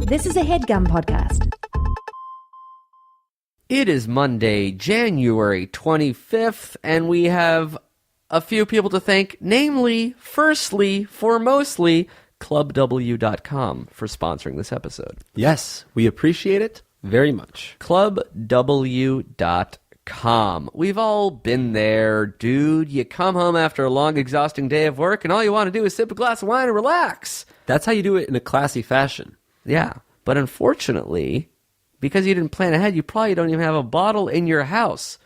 This is a HeadGum podcast. It is Monday, January 25th, and we have a few people to thank, namely, firstly, foremostly, ClubW.com for sponsoring this episode. Yes, we appreciate it very much. ClubW.com. We've all been there, dude. You come home after a long, exhausting day of work, and all you want to do is sip a glass of wine and relax. That's how you do it in a classy fashion. Yeah, but unfortunately, because you didn't plan ahead, you probably don't even have a bottle in your house.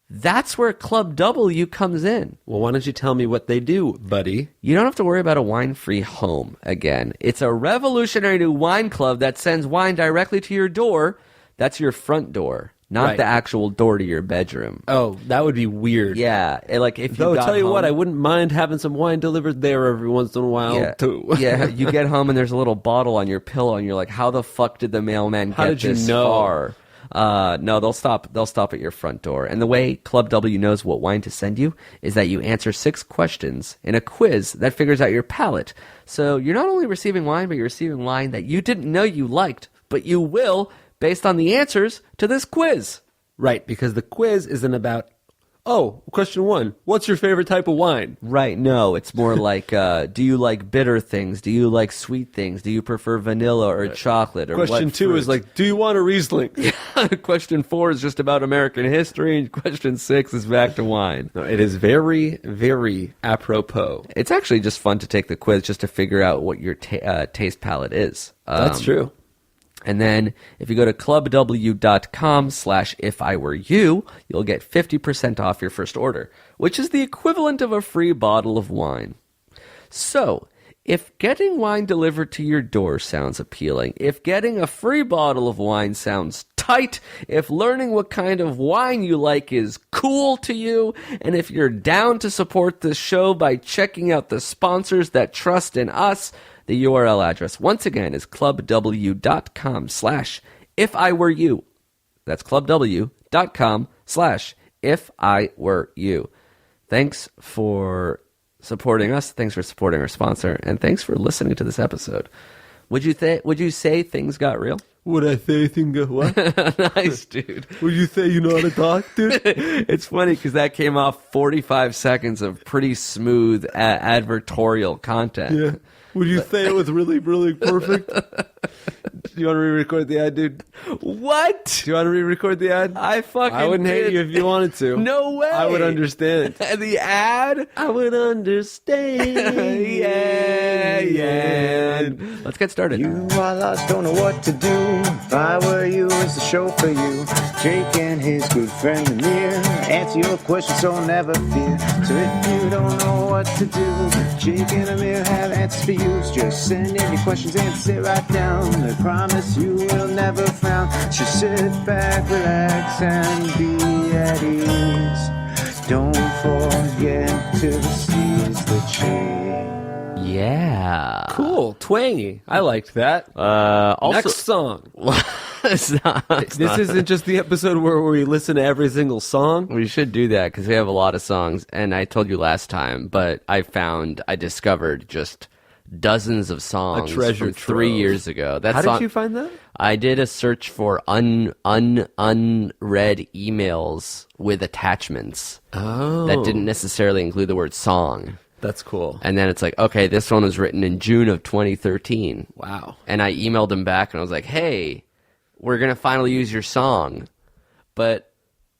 That's where ClubW comes in. Well, why don't you tell me what they do, buddy? You don't have to worry about a wine-free home again. It's a revolutionary new wine club that sends wine directly to your door. That's your front door, not the actual door to your bedroom. Oh, that would be weird. Yeah, like if you Though, got tell you home, what, I wouldn't mind having some wine delivered there every once in a while, too. Yeah, you get home and there's a little bottle on your pillow, and you're like, how the fuck did the mailman get this far? No, they'll stop at your front door. And the way ClubW knows what wine to send you is that you answer 6 questions in a quiz that figures out your palate. So you're not only receiving wine, but you're receiving wine that you didn't know you liked, but you will based on the answers to this quiz. Right, because the quiz isn't about, question 1, what's your favorite type of wine? Right, no, it's more like, do you like bitter things? Do you like sweet things? Do you prefer vanilla or chocolate? Or Question 2 is like, do you want a Riesling? Question 4 is just about American history, and question 6 is back to wine. No, it is very, very apropos. It's actually just fun to take the quiz just to figure out what your taste palette is. That's true. And then if you go to clubw.com/ifiwereyou, you'll get 50% off your first order, which is the equivalent of a free bottle of wine. So, if getting wine delivered to your door sounds appealing, if getting a free bottle of wine sounds tight, if learning what kind of wine you like is cool to you, and if you're down to support this show by checking out the sponsors that trust in us, the URL address, once again, is clubw.com/ifiwereyou. That's clubw.com/ifiwereyou. Thanks for supporting us. Thanks for supporting our sponsor. And thanks for listening to this episode. Would you say things got real? Would I say things got what? Nice, dude. Would you say you know how to talk, dude? It's funny because that came off 45 seconds of pretty smooth advertorial content. Yeah. Would you say it was really, really perfect? Do you want to re-record the ad, dude? What? Do you want to re-record the ad? I wouldn't hate you if you wanted to. No way. I would understand. The ad? I would understand. Yeah. Let's get started. You are lost, don't know what to do. If I were you, it's the show for you. Jake and his good friend Amir answer your questions, so never fear. So if you don't know what to do, Jake and Amir have answers for you. Just send in your questions and sit right down. They promise you will never frown. Just sit back, relax, and be at ease. Don't forget to seize the cheese. Yeah. Cool. Twangy. I liked that. Next song. This isn't just the episode where we listen to every single song. We should do that because we have a lot of songs. And I told you last time, but I discovered just dozens of songs a treasure from 3 years ago. How did you find that? I did a search for unread emails with attachments that didn't necessarily include the word song. That's cool. And then it's like, okay, this one was written in June of 2013. Wow. And I emailed him back and I was like, hey, we're going to finally use your song. But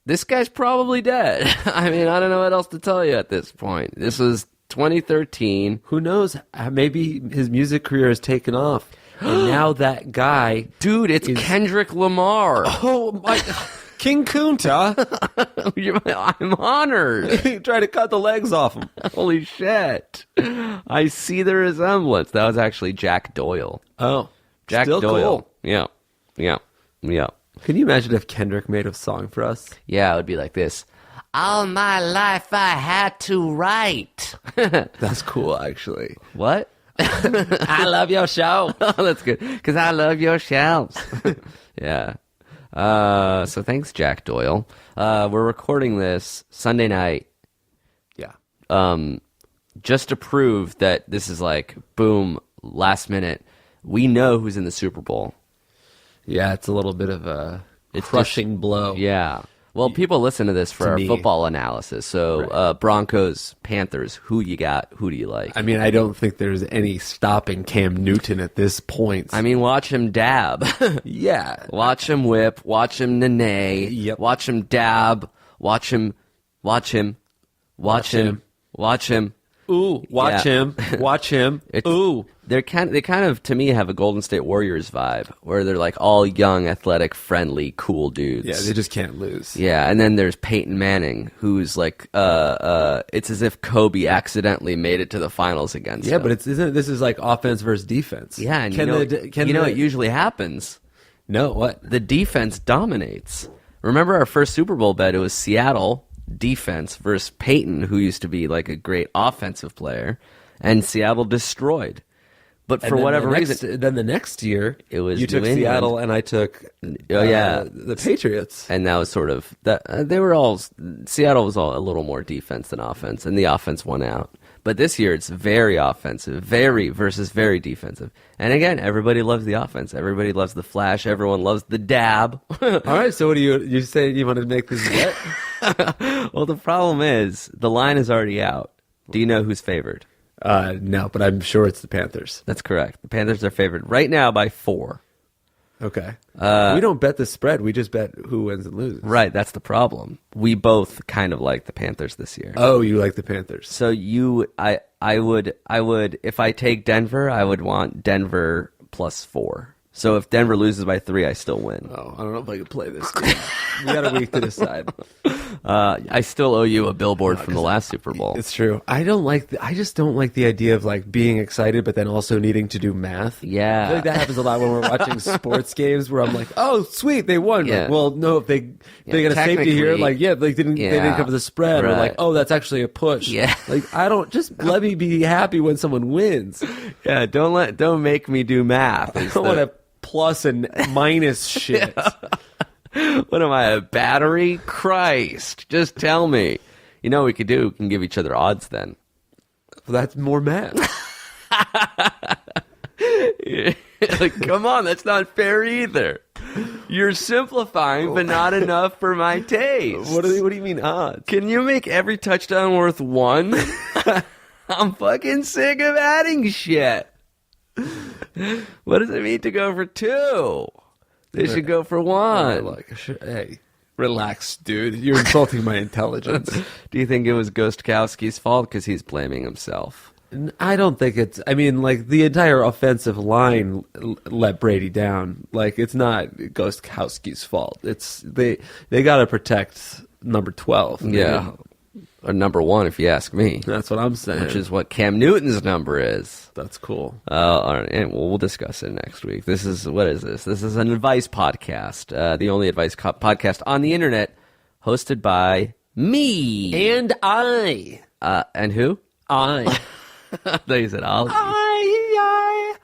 this guy's probably dead. I mean, I don't know what else to tell you at this point. This was 2013. Who knows? Maybe his music career has taken off. And now that guy... Dude, it's Kendrick Lamar. Oh, my... King Kunta. I'm honored. You tried to cut the legs off him. Holy shit. I see the resemblance. That was actually Jack Doyle. Oh. Jack Still Doyle. Cool. Yeah. Can you imagine if Kendrick made a song for us? Yeah, it would be like this. All my life I had to write. That's cool, actually. What? I love your show. Oh, that's good. Because I love your shelves. Yeah. So thanks, Jack Doyle. We're recording this Sunday night. Yeah. Just to prove that this is like, boom, last minute. we know who's in the Super Bowl. Yeah, it's a little bit of a crushing blow. Yeah. Well, people listen to this for our football analysis. So Broncos, Panthers, who you got? Who do you like? I mean, I don't think there's any stopping Cam Newton at this point. I mean, watch him dab. Yeah. Watch him whip. Watch him nene. Yep. Watch him dab. Watch him. Ooh, watch him. Watch him. Ooh. They kind of, to me, have a Golden State Warriors vibe, where they're like all young, athletic, friendly, cool dudes. Yeah, they just can't lose. Yeah, and then there's Peyton Manning, who's like, it's as if Kobe accidentally made it to the finals against him. But this is like offense versus defense. Yeah, and it usually happens. No, what? The defense dominates. Remember our first Super Bowl bet? It was Seattle defense versus Peyton, who used to be like a great offensive player, and Seattle destroyed. But for whatever reason, then the next year, it was you took New England. Seattle and I took the Patriots, and that was sort of that. Seattle was all a little more defense than offense, and the offense won out. But this year, it's very offensive, very versus very defensive. And again, everybody loves the offense. Everybody loves the flash. Everyone loves the dab. All right, so what do you say? You want to make this bet? Well, the problem is the line is already out. Do you know who's favored? No, but I'm sure it's the Panthers. That's correct. The Panthers are favored right now by 4. Okay. We don't bet the spread. We just bet who wins and loses. Right. That's the problem. We both kind of like the Panthers this year. Oh, you like the Panthers. So I would, if I take Denver, I would want Denver plus 4. So if Denver loses by 3, I still win. Oh, I don't know if I can play this game. We got a week to decide. I still owe you a billboard from the last Super Bowl. It's true. I just don't like the idea of like being excited, but then also needing to do math. Yeah. I feel like that happens a lot when we're watching sports games where I'm like, oh, sweet, they won. Yeah. Like, well, no, if they get a safety here, like, they didn't cover the spread. Right. Or like, oh, that's actually a push. Yeah. Like, let me be happy when someone wins. Yeah. Don't make me do math. I don't want to plus and minus shit. What am I, a battery? Christ. Just tell me. You know what we could do? We can give each other odds then. Well, that's more math. Like, come on, that's not fair either. You're simplifying, but not enough for my taste. What do you mean odds? Can you make every touchdown worth 1? I'm fucking sick of adding shit. What does it mean to go for 2? They should go for 1. Hey, relax, dude. You're insulting my intelligence. Do you think it was Gostkowski's fault? Because he's blaming himself. I don't think it's... I mean, like, the entire offensive line let Brady down. Like, it's not Gostkowski's fault. It's... They got to protect number 12. Yeah. Or number 1, if you ask me. That's what I'm saying. Which is what Cam Newton's number is. That's cool. All right. And we'll discuss it next week. What is this? This is an advice podcast. The only advice podcast on the internet, hosted by me. And I. And who? I. I thought you said Ollie.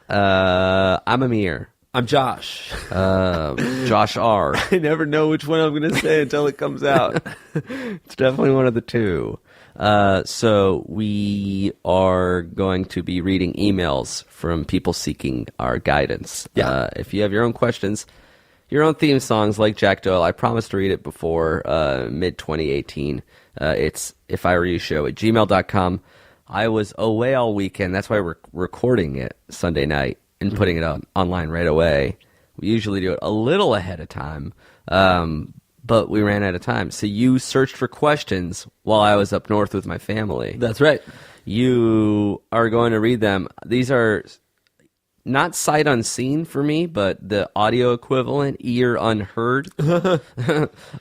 I'm Amir. I'm Josh. Josh R. I never know which one I'm going to say until it comes out. It's definitely one of the two. So we are going to be reading emails from people seeking our guidance. Yeah. If you have your own questions, your own theme songs like Jack Doyle, I promised to read it before mid-2018. It's ifirewyoushow@gmail.com. I was away all weekend. That's why we're recording it Sunday night and putting it online right away. We usually do it a little ahead of time, but we ran out of time. So you searched for questions while I was up north with my family. That's right. You are going to read them. These are not sight unseen for me, but the audio equivalent, ear unheard. You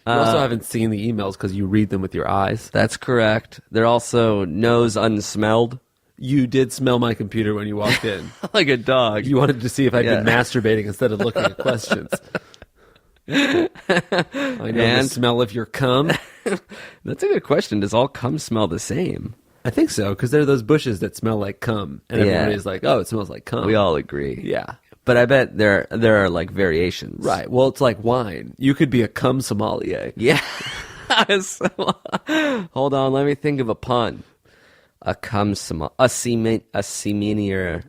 also haven't seen the emails because you read them with your eyes. That's correct. They're also nose unsmelled. You did smell my computer when you walked in. Like a dog. You wanted to see if I'd been masturbating instead of looking at questions. I know the smell of your cum. That's a good question. Does all cum smell the same? I think so, because there are those bushes that smell like cum. And everybody's like, oh, it smells like cum. We all agree. Yeah. But I bet there are like variations. Right. Well, it's like wine. You could be a cum sommelier. Yeah. Hold on. Let me think of a pun. A cum sommelier. A sommelier.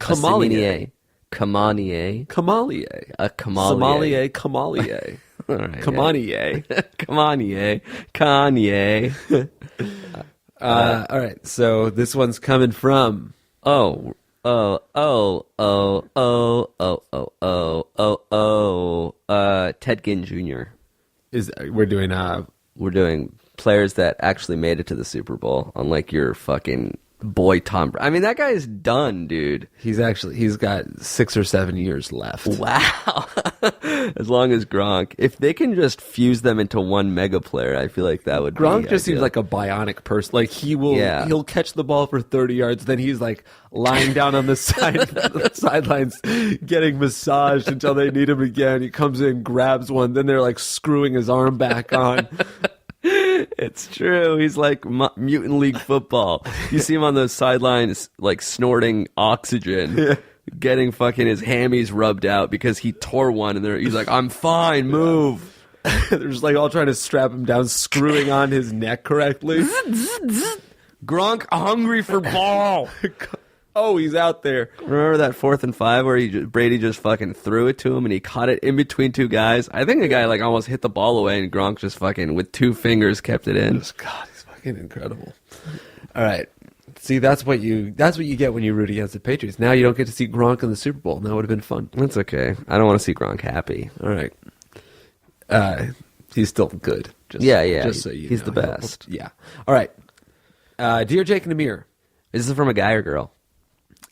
Kamanie. Kamalier. A Kamalier. Somalia Kamalier. All right, Kamanier. Kamanie. Kanye. All right, so this one's coming from... Ted Ginn Jr. We're We're doing players that actually made it to the Super Bowl, unlike your fucking boy Tom Brady. I mean, that guy is done, dude. he's got 6 or 7 years left. Wow. As long as Gronk. If they can just fuse them into one mega player, I feel like that would Gronk be just seems ideal. like a bionic person. Like he'll catch the ball for 30 yards, then he's like lying down on the sidelines getting massaged until they need him again. He comes in, grabs one, then they're like screwing his arm back on. It's true. He's like Mutant League Football. You see him on those sidelines, like snorting oxygen, getting fucking his hammies rubbed out because he tore one, and he's like, "I'm fine, move." They're just like all trying to strap him down, screwing on his neck correctly. Gronk hungry for ball. Oh, he's out there. Remember that 4th and 5 where Brady just fucking threw it to him and he caught it in between two guys? I think the guy like almost hit the ball away and Gronk just fucking with 2 fingers kept it in. God, he's fucking incredible. All right. See, that's what you get when you root against the Patriots. Now you don't get to see Gronk in the Super Bowl. And that would have been fun. That's okay. I don't want to see Gronk happy. All right. He's still good. Just so you he's know. the best. Yeah. All right. Dear Jake and Amir. Is this from a guy or girl?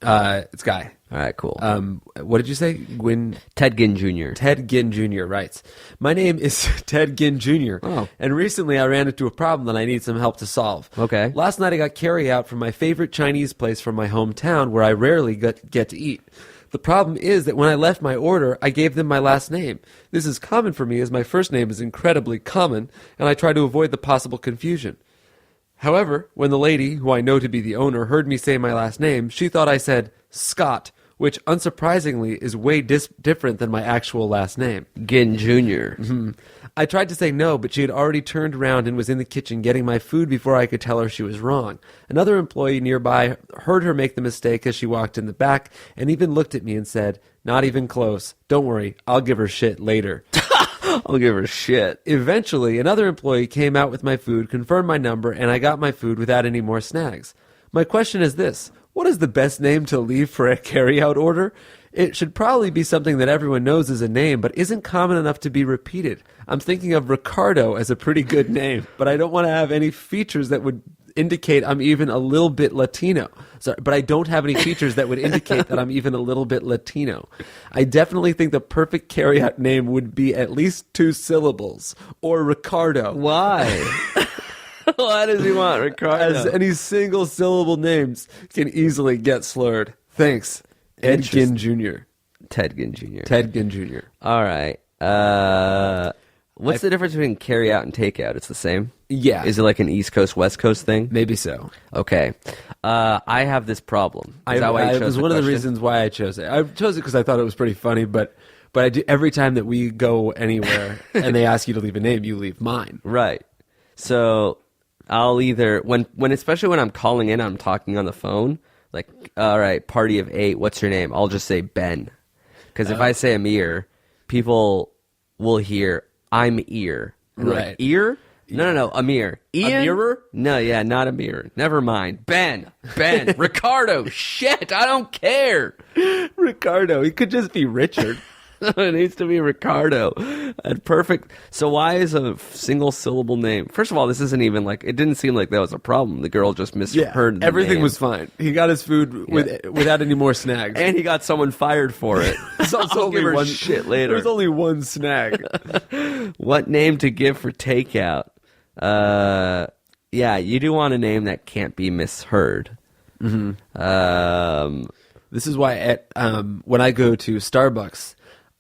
It's Guy. All right, cool. What did you say? Ted Ginn Jr. Ted Ginn Jr. writes, my name is Ted Ginn Jr. Oh. And recently I ran into a problem that I need some help to solve. Okay. Last night I got carry out from my favorite Chinese place from my hometown where I rarely get to eat. The problem is that when I left my order, I gave them my last name. This is common for me as my first name is incredibly common, and I try to avoid the possible confusion. However, when the lady, who I know to be the owner, heard me say my last name, she thought I said Scott, which unsurprisingly is way different than my actual last name. Ginn Jr. Mm-hmm. I tried to say no, but she had already turned around and was in the kitchen getting my food before I could tell her she was wrong. Another employee nearby heard her make the mistake as she walked in the back and even looked at me and said, not even close. Don't worry, I'll give her shit later. I'll give her shit. Eventually, another employee came out with my food, confirmed my number, and I got my food without any more snags. My question is this. What is the best name to leave for a carry-out order? It should probably be something that everyone knows is a name, but isn't common enough to be repeated. I'm thinking of Ricardo as a pretty good name, but I don't want to have any features that would indicate I'm even a little bit Latino. Sorry, but I don't have any features that would indicate that I'm even a little bit Latino. I definitely think the perfect carry-out name would be at least 2 syllables, or Ricardo. Why? Why does he want Ricardo? As any single syllable names can easily get slurred. Thanks, Ed Ginn Jr. Ted Ginn Jr. Ted Ginn Jr. All right. What's the difference between carry out and take out? It's the same? Yeah. Is it like an East Coast, West Coast thing? Maybe so. Okay. I have this problem. Is that why you chose it was the one of the question? reasons why I chose it. I chose it because I thought it was pretty funny, but I do, every time that we go anywhere and they ask you to leave a name, you leave mine. Right. So I'll either, especially when I'm calling in, I'm talking on the phone, like, all right, party of 8, what's your name? I'll just say Ben. Because if I say Amir, people will hear, I'm Ear. And they're Right. Like, Ear? No, Amir. Ian? A mirror? No, yeah, not Amir. Never mind. Ben. Ricardo. Shit, I don't care. Ricardo. He could just be Richard. It needs to be Ricardo. And perfect. So why is a single syllable name? First of all, this isn't even like, it didn't seem like that was a problem. The girl just misheard the everything name. was fine. He got his food without any more snags. And he got someone fired for it. So I'll give her shit later. There's only one snag. What name to give for takeout? Yeah, you do want a name that can't be misheard. Mm-hmm. This is why when I go to Starbucks,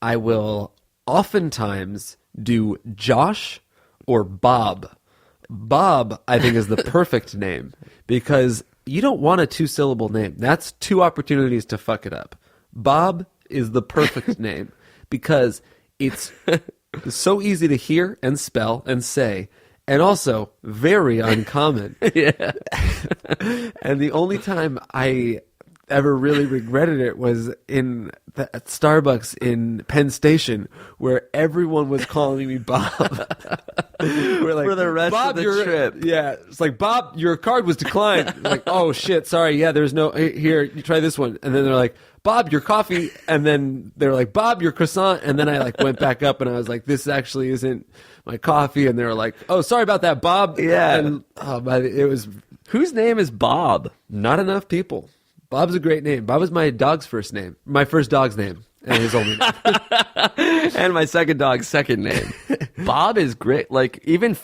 I will oftentimes do Josh or Bob. Bob, I think, is the perfect name because you don't want a 2-syllable name. That's 2 opportunities to fuck it up. Bob is the perfect name because it's so easy to hear and spell and say, and also very uncommon. Yeah. And the only time I ever really regretted it was at Starbucks in Penn Station, where everyone was calling me Bob. We're like, For the rest Bob, of the trip. Yeah, it's like, Bob, your card was declined. Like, oh shit, sorry. Yeah, there's no here. You try this one, and then they're like, Bob, your coffee, and then they were like, Bob, your croissant, and then I like went back up and I was like, this actually isn't my coffee, and they were like, oh, sorry about that, Bob. Yeah. And it was Whose name is Bob? not enough people. Bob's a great name. Bob was my dog's first name, my first dog's name, and his only name. And my second dog's second name. Bob is great. Like, even,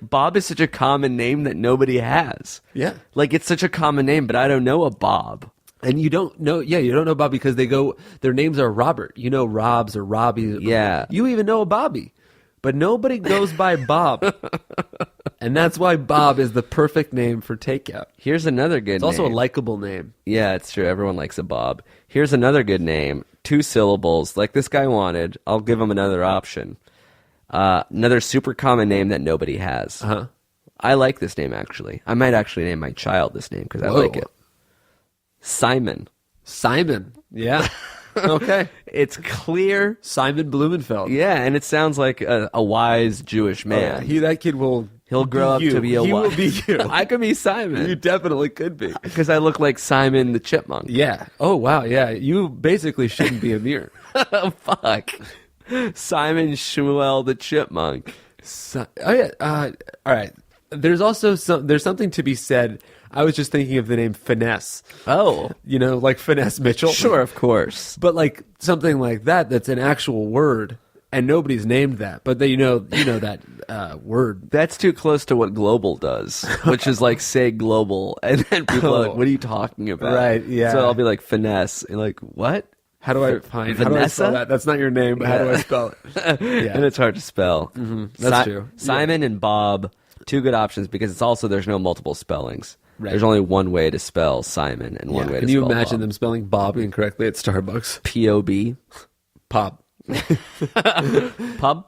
Bob is such a common name that nobody has. Yeah. Like, it's such a common name, but I don't know a Bob. And you don't know Bob because their names are Robert. You know Robs or Robbie. Yeah. You even know a Bobby. But nobody goes by Bob. And that's why Bob is the perfect name for takeout. Here's another good It's name. also a likable name. Yeah, it's true. Everyone likes a Bob. Here's another good name. 2 syllables, like this guy wanted. I'll give him another option. Another super common name that nobody has. Uh-huh. I like this name, actually. I might actually name my child this name because I like it. Simon. Simon. Yeah. Okay. It's clear. Simon Blumenfeld. Yeah, and it sounds like a wise Jewish man. That kid will... He'll grow up to be a He wise. will be you. I could be You Simon definitely could be. because I look like Simon the Chipmunk. Yeah. Oh, wow. Yeah. You basically shouldn't be a mirror. Fuck. Simon Shmuel the Chipmunk. All right. There's also there's something to be said. I was just thinking of the name Finesse. Oh. You know, like Finesse Mitchell. Sure, of course. But like something like that's an actual word, and nobody's named that. But you know that word. That's too close to what global does, which is like say global, and then people are like, what are you talking about? Right, yeah. So I'll be like finesse, and like, what? How do I spell that? That's not your name, but how do I spell it? Yeah. And it's hard to spell. That's true. Simon and Bob, 2 good options because it's also there's no multiple spellings. Right. There's only one way to spell Simon and one way to Can spell you imagine Bob. them spelling Bob incorrectly at Starbucks? P-O-B? Pop. Pub?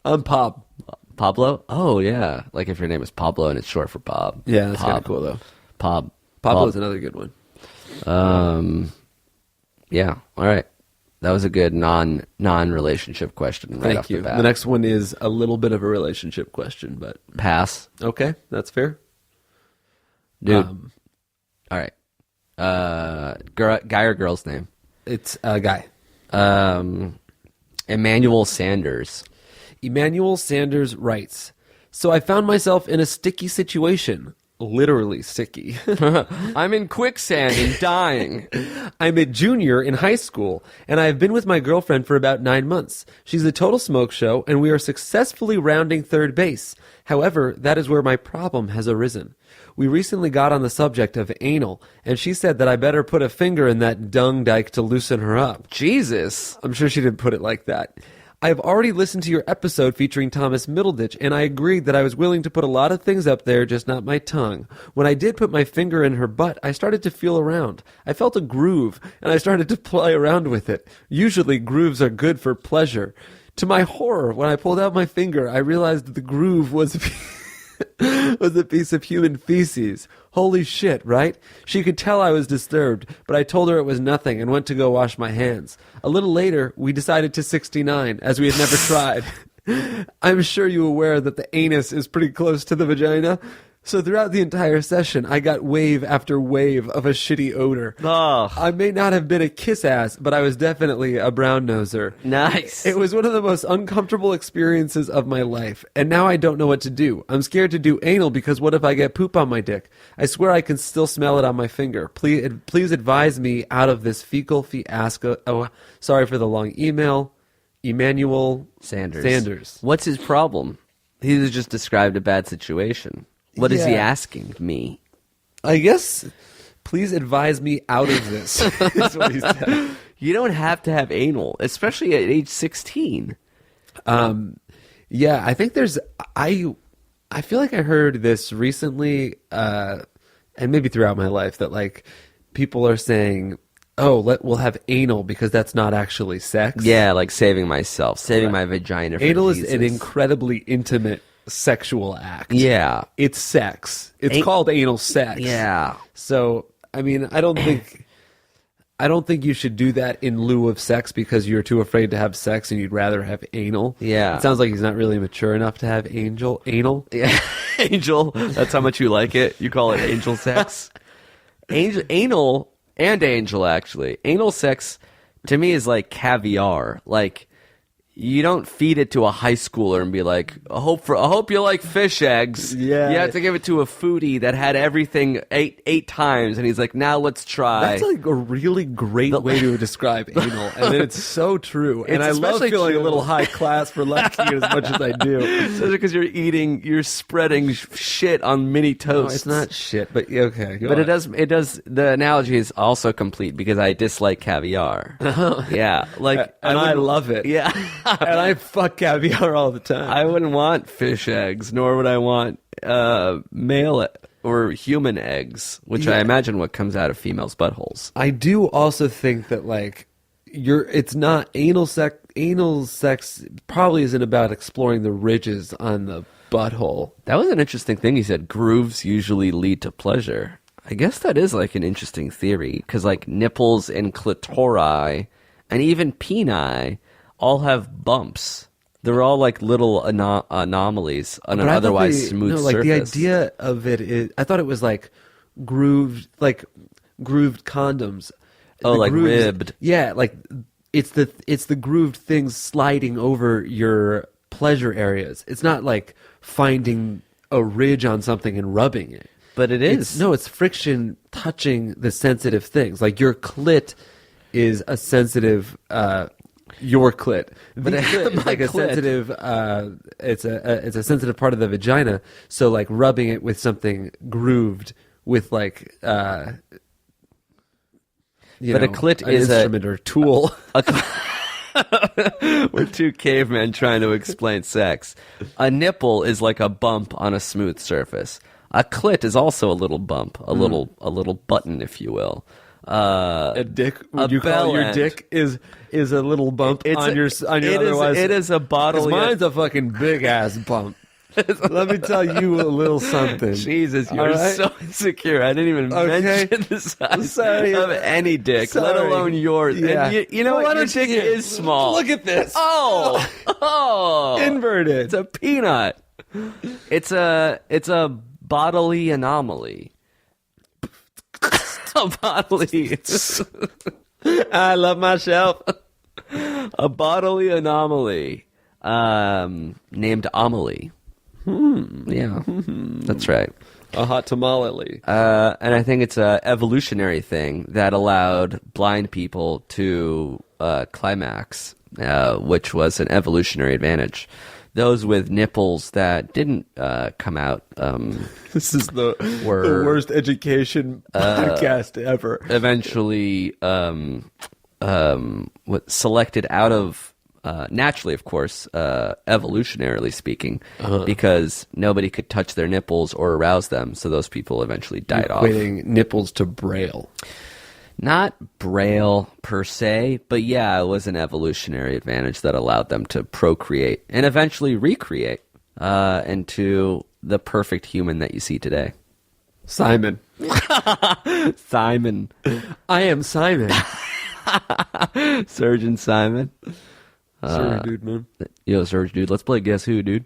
I'm Pop. Pablo? Oh, yeah. Like if your name is Pablo and it's short for Bob. Yeah, that's kind Pab. of cool though. Pablo's another good one. Yeah. All right. That was a good non-relationship question right Thank off you. the bat. The next one is a little bit of a relationship question, but Pass. okay, that's fair. Dude. All right. Guy or girl's name? It's a guy. Emmanuel Sanders. Emmanuel Sanders writes, so I found myself in a sticky situation. Literally sticky. I'm in quicksand and dying. I'm a junior in high school, and I have been with my girlfriend for about 9 months. She's a total smoke show, and we are successfully rounding third base. However, that is where my problem has arisen. We recently got on the subject of anal, and she said that I better put a finger in that dung dike to loosen her up. Jesus. I'm sure she didn't put it like that. I have already listened to your episode featuring Thomas Middleditch, and I agreed that I was willing to put a lot of things up there, just not my tongue. When I did put my finger in her butt, I started to feel around. I felt a groove, and I started to play around with it. Usually, grooves are good for pleasure. To my horror, when I pulled out my finger, I realized that the groove was a piece of human feces. Holy shit, right? She could tell I was disturbed, but I told her it was nothing and went to go wash my hands. A little later, we decided to 69, as we had never tried. I'm sure you're aware that the anus is pretty close to the vagina. So throughout the entire session, I got wave after wave of a shitty odor. Oh, I may not have been a kiss ass, but I was definitely a brown noser. nice. It was one of the most uncomfortable experiences of my life, and now I don't know what to do. I'm scared to do anal because what if I get poop on my dick? I swear I can still smell it on my finger. Please advise me out of this fecal fiasco. Oh, sorry for the long email. Emmanuel Sanders. What's his problem? He just described a bad situation. What is he asking me? I guess, please advise me out of this, is what he said. You don't have to have anal, especially at age 16. Yeah, I think I feel like I heard this recently, and maybe throughout my life, that like people are saying, oh, we'll have anal because that's not actually sex. Yeah, like saving myself, saving my vagina for Anal Jesus. is an incredibly intimate sexual act. Yeah. It's sex. It's called anal sex. Yeah. So, I mean, I don't think... I don't think you should do that in lieu of sex because you're too afraid to have sex and you'd rather have anal. Yeah. It sounds like he's not really mature enough to have anal. Yeah, angel. That's how much you like it. You call it angel sex. Anal and angel, actually. Anal sex, to me, is like caviar. Like, you don't feed it to a high schooler and be like, I hope you like fish eggs. Yeah. You have to give it to a foodie that had everything eight times, and he's like, now let's try. That's like a really great way to describe anal, and it's so true. And I love especially feeling true. a little high class for liking it as much as I do. Especially because you're spreading shit on mini No, toast. it's not shit, but okay. But it does. The analogy is also complete because I dislike caviar. Yeah, like, I love it. Yeah. And I fuck caviar all the time. I wouldn't want fish eggs, nor would I want male or human eggs, which I imagine what comes out of females' buttholes. I do also think that like it's not anal sex. Anal sex probably isn't about exploring the ridges on the butthole. That was an interesting thing. He said grooves usually lead to pleasure. I guess that is like an interesting theory because like nipples and clitori and even peni all have bumps. They're all like little anomalies on an otherwise smooth surface. The idea of it is, I thought it was like grooved condoms. Oh, The like grooves- ribbed. Yeah, like it's the grooved things sliding over your pleasure areas. It's not like finding a ridge on something and rubbing it. But it is. It's friction touching the sensitive things. Like your clit is a sensitive. Your clit, but it's like a sensitive. It's a sensitive part of the vagina. So like rubbing it with something grooved with like. A clit an is instrument or tool. We're two cavemen trying to explain sex. A nipple is like a bump on a smooth surface. A clit is also a little bump, a little button, if you will. A dick? Would you bell call your end. dick is a little bump on your otherwise? It is a 'cause bodily. mine's a fucking big ass bump. Let me tell you a little something. Jesus, you're All right? so insecure. I didn't even mention the size Sorry. of any dick, let Sorry. alone yours. Yeah. And you know Well, why what? Your don't you dick get- is small. Look at this. Oh, Inverted. It's a peanut. It's a bodily anomaly. A bodily. I love myself. A bodily anomaly named Amelie. Yeah, that's right. A hot tamale. And I think it's a evolutionary thing that allowed blind people to climax, which was an evolutionary advantage. Those with nipples that didn't come out This is the Were- worst education podcast ever. eventually selected out of naturally, of course, evolutionarily speaking, because nobody could touch their nipples or arouse them, so those people eventually died off. Equating nipples to braille. Not braille per se, but yeah, it was an evolutionary advantage that allowed them to procreate and eventually recreate into the perfect human that you see today. Simon. Simon. I am Simon. Surgeon Simon. Sorry, dude, man. Yo, Surge, dude, let's play Guess Who, dude.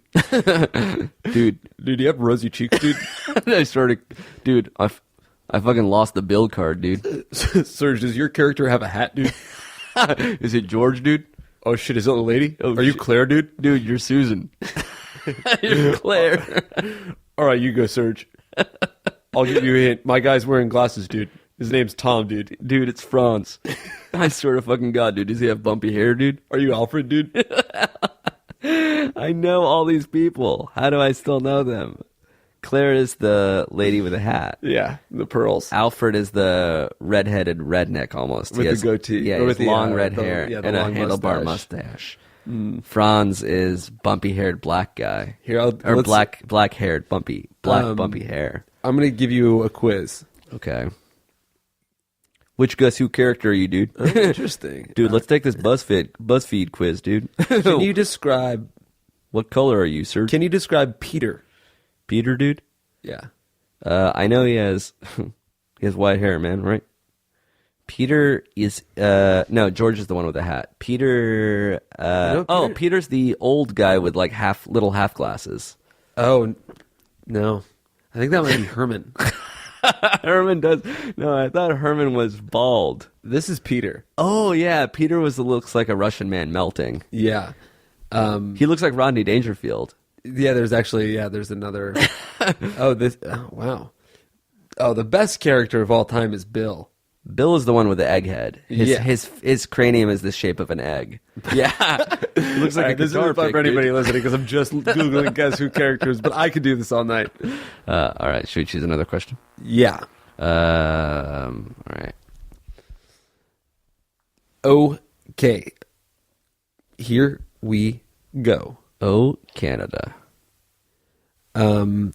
Dude, Dude, you have rosy cheeks, dude? I started, dude, I fucking lost the bill card, dude. Serge, does your character have a hat, dude? Is it George, dude? Oh, shit, is it a lady? Oh, Are you shit. Claire, dude? Dude, you're Susan. You're Claire. All right, you go, Serge. I'll give you a hint. My guy's wearing glasses, dude. His name's Tom, dude. Dude, it's Franz. I swear to fucking God, dude. Does he have bumpy hair, dude? Are you Alfred, dude? I know all these people. How do I still know them? Claire is the lady with a hat. Yeah, the pearls. Alfred is the redheaded redneck almost. With the goatee. Yeah, Or with with the, long uh, red the- hair yeah, the and a long handlebar mustache. Franz is bumpy-haired black guy. Here, Or let's- black-haired bumpy hair. I'm going to give you a quiz. Okay. Which Guess Who character are you, dude? Interesting. Dude, let's take this BuzzFeed quiz, dude. Can you describe What color are you, sir? Peter? Peter, dude? Yeah. I know he has white hair, man, right? Peter is no, George is the one with the hat. Peter. Peter? Peter's the old guy with like little half glasses. Oh no, I think that might be Herman. Herman does. No, I thought Herman was bald. This is Peter. Oh yeah, Peter looks like a Russian man melting. Yeah. He looks like Rodney Dangerfield. Yeah, there's another. Wow. Oh, the best character of all time is Bill. Bill is the one with the egg head. Yeah. His cranium is the shape of an egg. Yeah. It looks like a this guitar isn't fun pick, for anybody dude. listening because I'm just Googling Guess Who characters, but I could do this all night. All right, should we choose another question? Yeah. All right. Okay. Here we go. Oh, Canada. Oh,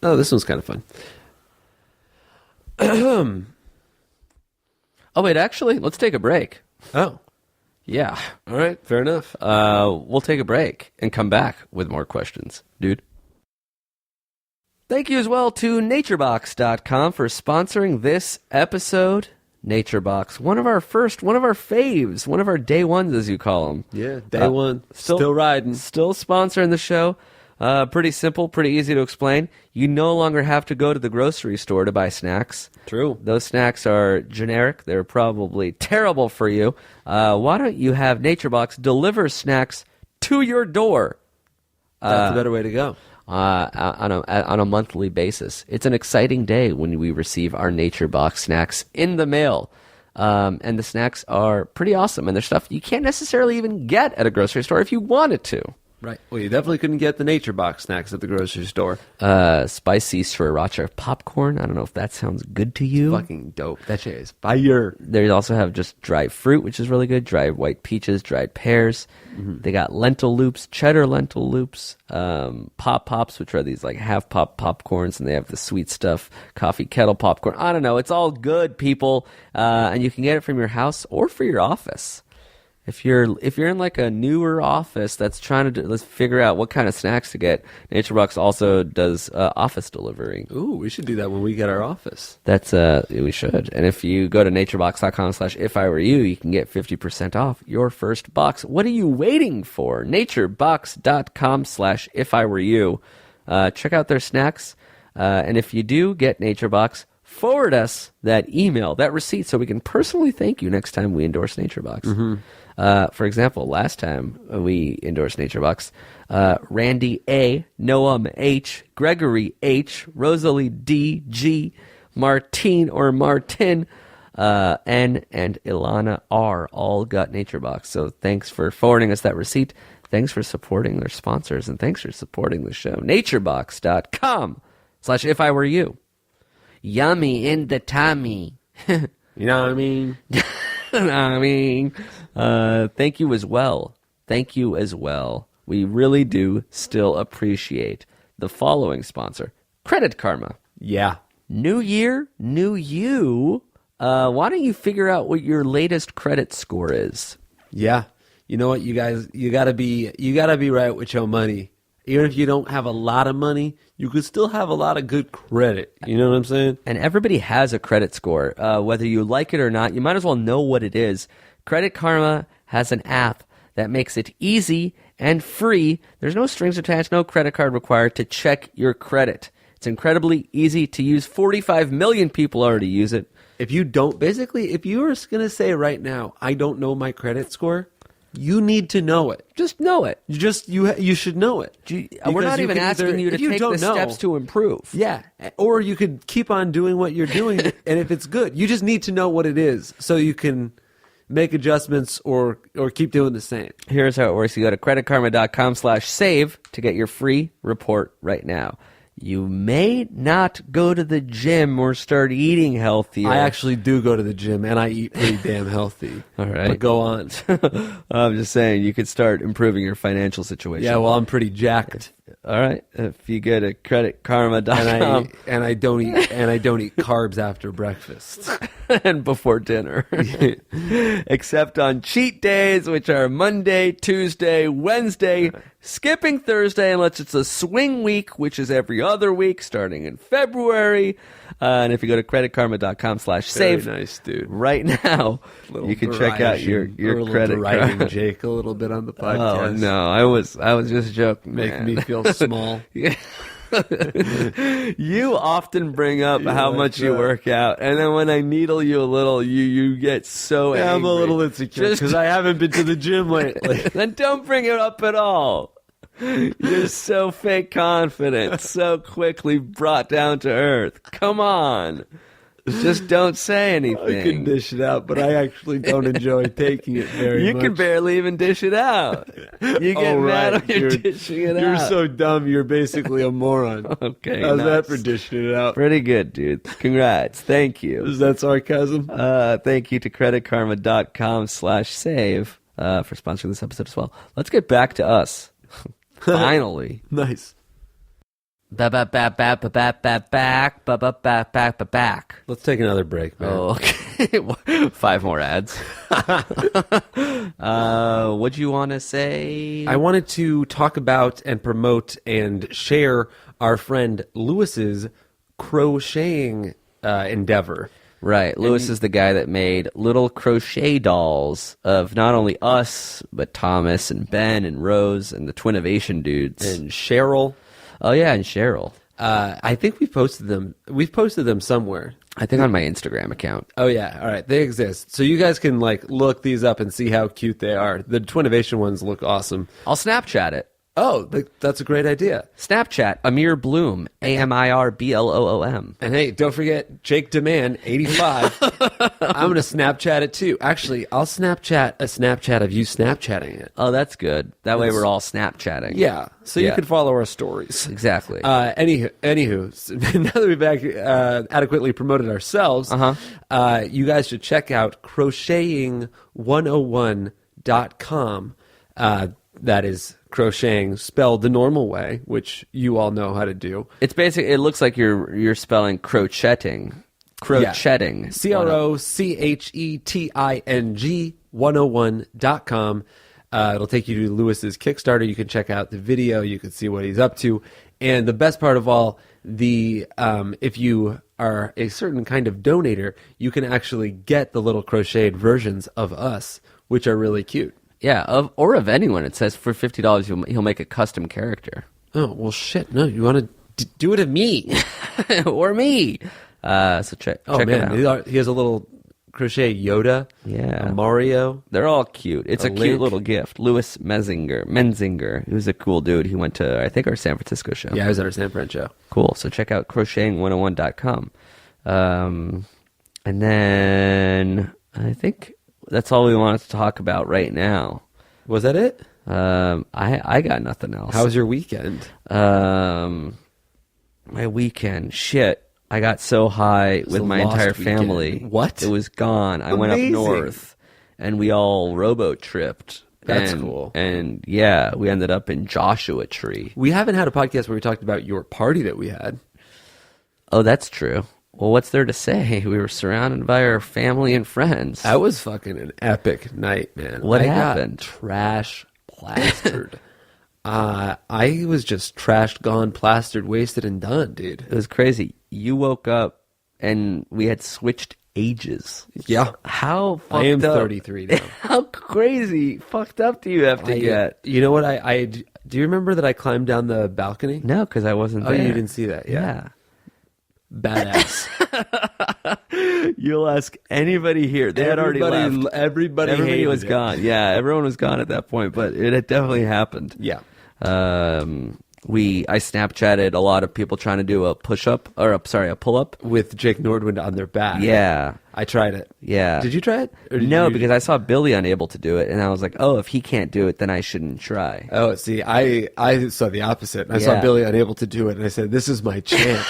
this one's kind of fun. Oh, wait, actually, let's take a break. Oh, Yeah. all right. Fair enough. We'll take a break and come back with more questions, dude. Thank you as well to NatureBox.com for sponsoring this episode. NatureBox, one of our faves, one of our day ones, as you call them. Yeah, day one. Still riding. Still sponsoring the show. Pretty simple, pretty easy to explain. You no longer have to go to the grocery store to buy snacks. True. Those snacks are generic. They're probably terrible for you. Why don't you have NatureBox deliver snacks to your door? That's the better way to go. On a monthly basis. It's an exciting day when we receive our NatureBox snacks in the mail. And the snacks are pretty awesome, and they're stuff you can't necessarily even get at a grocery store if you wanted to. Right. Well, you definitely couldn't get the NatureBox snacks at the grocery store. Spicy sriracha popcorn. I don't know if that sounds good to you. Fucking dope. That shit is fire. They also have just dried fruit, which is really good. Dried white peaches, dried pears. Mm-hmm. They got lentil loops, cheddar lentil loops, pops, which are these like half pop popcorns, and they have the sweet stuff, coffee kettle popcorn. I don't know. It's all good, people, and you can get it from your house or for your office. If you're in like a newer office that's trying to let's figure out what kind of snacks to get, NatureBox also does office delivery. Ooh, we should do that when we get our office. That's we should. And if you go to naturebox.com/ifiwereyou, you can get 50% off your first box. What are you waiting for? naturebox.com/ifiwereyou. Check out their snacks. And if you do get NatureBox, forward us that email, that receipt, so we can personally thank you next time we endorse NatureBox. Mm-hmm. For example, last time we endorsed NatureBox, Randy A, Noam H, Gregory H, Rosalie D, G, Martine or Martin, N, and Ilana R all got NatureBox. So thanks for forwarding us that receipt. Thanks for supporting their sponsors, and thanks for supporting the show. naturebox.com/ifiwereyou. Yummy in the tummy. You know what I mean? Thank you as well. Thank you as well. We really do still appreciate the following sponsor, CreditKarma. Yeah. New year, new you. Why don't you figure out what your latest credit score is? Yeah. You know what, you guys, you gotta be right with your money. Even if you don't have a lot of money, you could still have a lot of good credit. You know what I'm saying? And everybody has a credit score. Whether you like it or not, you might as well know what it is. CreditKarma has an app that makes it easy and free. There's no strings attached, no credit card required to check your credit. It's incredibly easy to use. 45 million people already use it. If you were going to say right now, I don't know my credit score, you need to know it. Just know it. You should know it. We're not even asking you to take the steps to improve. Yeah. Or you could keep on doing what you're doing, and if it's good, you just need to know what it is so you can make adjustments or keep doing the same. Here's how it works. You go to creditkarma.com/save to get your free report right now. You may not go to the gym or start eating healthier. I actually do go to the gym, and I eat pretty damn healthy. All right. But go on. I'm just saying, you could start improving your financial situation. Yeah, well, I'm pretty jacked. All right. If you go to creditkarma.com. And I don't eat carbs after breakfast. and before dinner. Except on cheat days, which are Monday, Tuesday, Wednesday, skipping Thursday unless it's a swing week, which is every other week starting in February. And if you go to creditkarma.com/save, Very nice, dude. right now, you can check out your credit card. Jake a little bit on the Oh podcast. no, I was just joking. Make man. me feel small. You often bring up how much you work out, and then when I needle you a little, you get so angry. I'm a little insecure because I haven't been to the gym lately. Then don't bring it up at all. You're so fake confident, so quickly brought down to earth. Come on. Just don't say anything. I can dish it out, but I actually don't enjoy taking it very much. You can barely even dish it out. You get mad when you're dishing it out. You're so dumb, you're basically a moron. Okay, How's that nice. for dishing it out? Pretty good, dude. Congrats. Thank you. Is that sarcasm? Thank you to creditkarma.com/save for sponsoring this episode as well. Let's get back to us. Finally. Nice. Back. Let's take another break, man. Oh, okay. 5 more ads. What'd you want to say? I wanted to talk about and promote and share our friend Lewis's crocheting endeavor. Right. Lewis is the guy that made little crochet dolls of not only us, but Thomas and Ben and Rose and the Twinnovation dudes. And Cheryl. Oh, yeah, and Cheryl. I think we've posted them. We've posted them somewhere. I think on my Instagram account. Oh, yeah. All right. They exist. So you guys can, look these up and see how cute they are. The Twinnovation ones look awesome. I'll Snapchat it. Oh, that's a great idea. Snapchat, Amir Bloom, AMIRBLOOM. And hey, don't forget Jake Demand, 85. I'm going to Snapchat it too. Actually, I'll Snapchat a Snapchat of you Snapchatting it. Oh, that's good. That way we're all Snapchatting. Yeah, so you Yeah. can follow our stories. Exactly. Anywho, now that we've adequately promoted ourselves, you guys should check out crocheting101.com. That is crocheting spelled the normal way, which you all know how to do. It's basically, it looks like you're spelling crocheting. Crocheting. CROCHETING 101.com. It'll take you to Lewis's Kickstarter. You can check out the video. You can see what he's up to. And the best part of all, if you are a certain kind of donator, you can actually get the little crocheted versions of us, which are really cute. Yeah, or of anyone. It says for $50 he'll make a custom character. Oh, well, shit. No, you want to do it of me. Or me. So check it out. He has a little crochet Yoda. Yeah. A Mario. They're all cute. It's a Link. cute little gift. Louis Menzinger. He was a cool dude. He went to, I think, our San Francisco show. Yeah, I was at our San Fran show. Cool. So check out crocheting101.com. And then I think that's all we wanted to talk about right now. Was that it? I got nothing else. How was your weekend? My weekend, shit. I got so high with a my lost entire weekend. family. What? It was gone. I went up Amazing. north, and we all robo-tripped. That's cool. And yeah, we ended up in Joshua Tree. We haven't had a podcast where we talked about your party that we had. Oh, that's true. Well, what's there to say? We were surrounded by our family and friends. That was fucking an epic night, man. What I happened? Got trash plastered. I was just trashed, gone, plastered, wasted, and done, dude. It was crazy. You woke up, and we had switched ages. Yeah. How fucked I am up? 33 now. How crazy fucked up do you have to get? You know what? I do you remember that I climbed down the balcony? No, because I wasn't there. Oh, you didn't see that? Yeah. Badass. You'll ask anybody here. They had already left. Everybody was hated it. gone. Yeah, everyone was gone at that point, but it had definitely happened. Yeah. I Snapchatted a lot of people trying to do a pull-up. With Jake Nordwind on their back. Yeah. I tried it. Yeah. Did you try it? Or did No, you- because I saw Billy unable to do it, and I was like, oh, if he can't do it, then I shouldn't try. Oh, see, I saw the opposite. I saw Yeah. Billy unable to do it, and I said, this is my chance.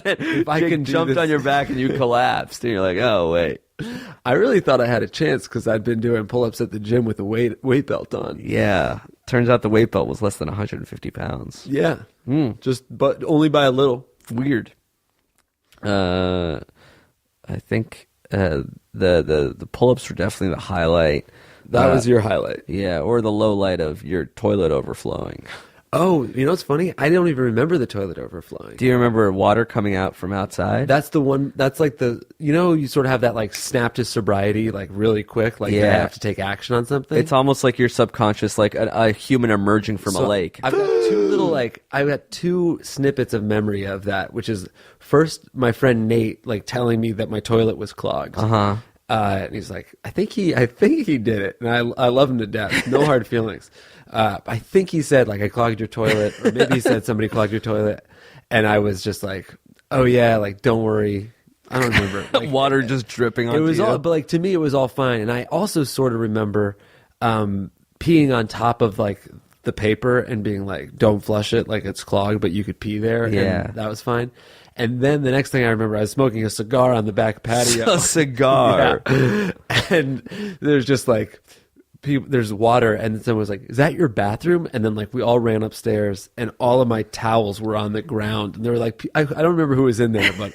If I Jake can do jumped this- on your back and you collapsed, and you're like, oh, wait. I really thought I had a chance because I'd been doing pull-ups at the gym with the weight belt on. Yeah. Turns out the weight belt was less than 150 pounds. Yeah. But only by a little. Weird. I think The pull-ups were definitely the highlight. That was your highlight. Yeah, or the low light of your toilet overflowing. Oh, you know what's funny? I don't even remember the toilet overflowing. Do you remember water coming out from outside? That's the one. That's like you sort of have that like snap to sobriety, like really quick, like you have to take action on something. It's almost like your subconscious, like a human emerging from a lake. I've got two snippets of memory of that, which is first my friend Nate like telling me that my toilet was clogged. And he's like, I think he did it, and I love him to death. No hard feelings. I think he said like I clogged your toilet, or maybe he said somebody clogged your toilet, and I was just like, oh yeah, like don't worry. I don't remember. Like, water just dripping on it was you. all, but like to me it was all fine. And I also sort of remember peeing on top of like the paper and being like, don't flush it, like it's clogged, but you could pee there. Yeah, and that was fine. And then the next thing I remember, I was smoking a cigar on the back patio. A cigar. Yeah. And there's just like there's water, and someone was like, is that your bathroom? And then like we all ran upstairs, and all of my towels were on the ground, and they were like, I don't remember who was in there, but